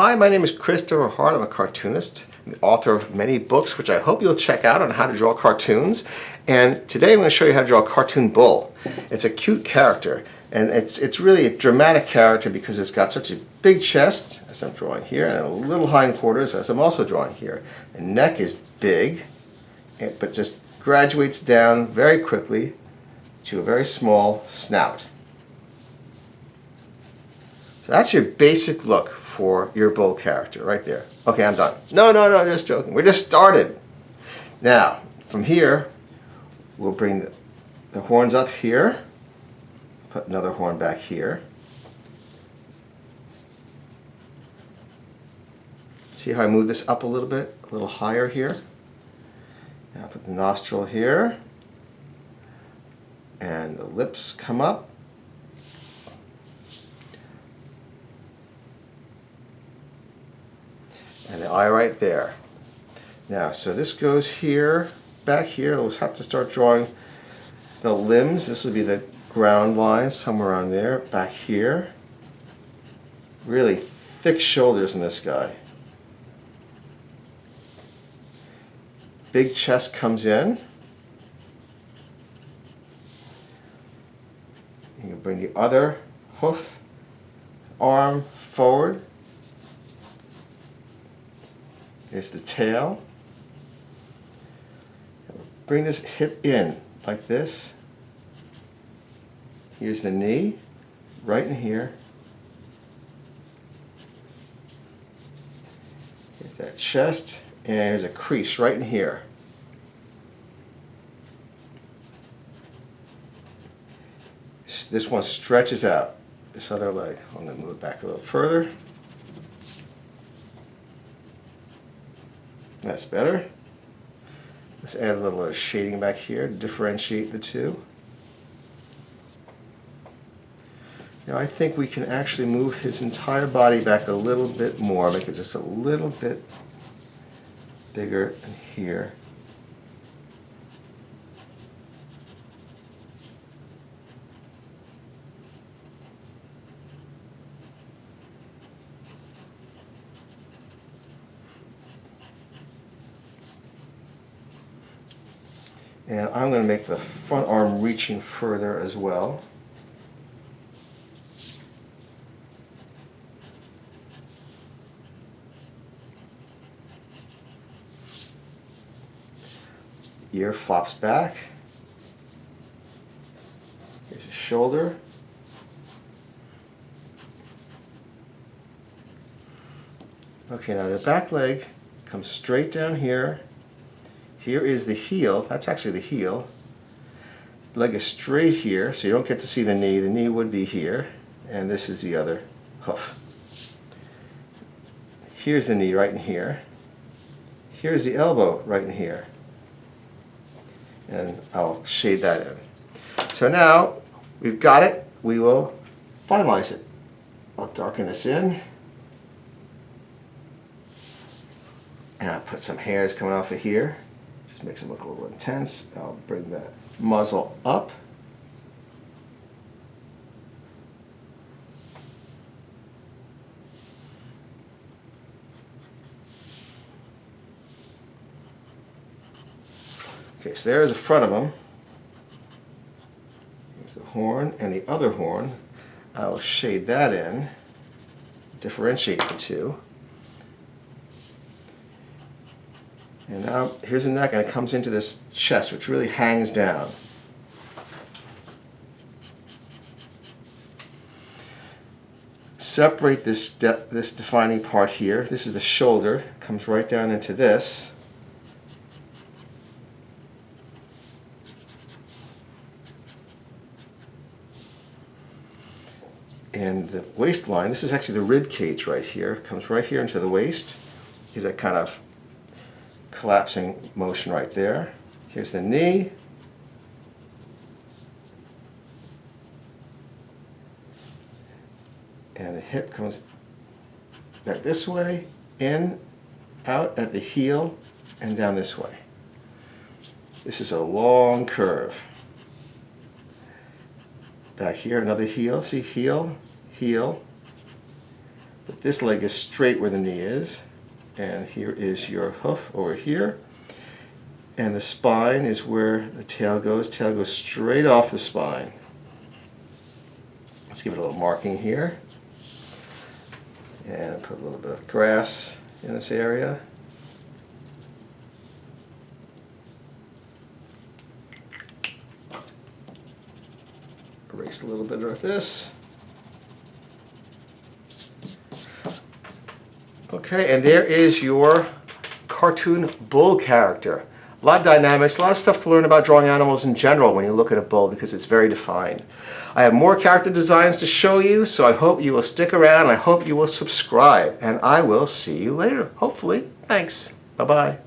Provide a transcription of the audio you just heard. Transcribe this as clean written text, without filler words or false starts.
Hi, my name is Christopher Hart. I'm a cartoonist and the author of many books, which I hope you'll check out on how to draw cartoons. And today I'm going to show you how to draw a cartoon bull. It's a cute character, and it's really a dramatic character because it's got such a big chest, as I'm drawing here, and a little hindquarters, as I'm also drawing here. The neck is big, but just graduates down very quickly to a very small snout. So that's your basic look for your bull character right there. Okay, I'm done. No, just joking. We just started. Now, from here, we'll bring the horns up here. Put another horn back here. See how I move this up a little bit? A little higher here. Now put the nostril here. And the lips come up. And the eye right there. Now, so this goes here, back here. We'll have to start drawing the limbs. This will be the ground line, somewhere around there. Back here. Really thick shoulders in this guy. Big chest comes in. You can bring the other hoof, arm forward. Here's the tail. Bring this hip in like this. Here's the knee, right in here. Here's that chest, and here's a crease right in here. This one stretches out, this other leg. I'm going to move it back a little further. That's better. Let's add a little bit of shading back here to differentiate the two. Now I think we can actually move his entire body back a little bit more, make it just a little bit bigger in here. And I'm going to make the front arm reaching further as well. Ear flops back. Here's his shoulder. Okay, now the back leg comes straight down here. Here is the heel. That's actually the heel. Leg is straight here, so you don't get to see the knee. The knee would be here, and this is the other hoof. Here's the knee right in here. Here's the elbow right in here. And I'll shade that in. So now we've got it. We will finalize it. I'll darken this in. And I'll put some hairs coming off of here. Just makes it look a little intense. I'll bring the muzzle up. Okay, so there's the front of him. Here's the horn and the other horn. I'll shade that in, differentiate the two. And now here's the neck, and it comes into this chest, which really hangs down. Separate this defining part here. This is the shoulder. Comes right down into this. And the waistline, this is actually the rib cage right here. Comes right here into the waist. Here's that kind of collapsing motion right there. Here's the knee. And the hip comes back this way, in, out at the heel, and down this way. This is a long curve. Back here, another heel. See, heel, heel. But this leg is straight where the knee is. And here is your hoof over here. And the spine is where the tail goes. Tail goes straight off the spine. Let's give it a little marking here. And put a little bit of grass in this area. Erase a little bit of this. Okay, and there is your cartoon bull character. A lot of dynamics, a lot of stuff to learn about drawing animals in general when you look at a bull because it's very defined. I have more character designs to show you, so I hope you will stick around. I hope you will subscribe, and I will see you later, hopefully. Thanks. Bye-bye.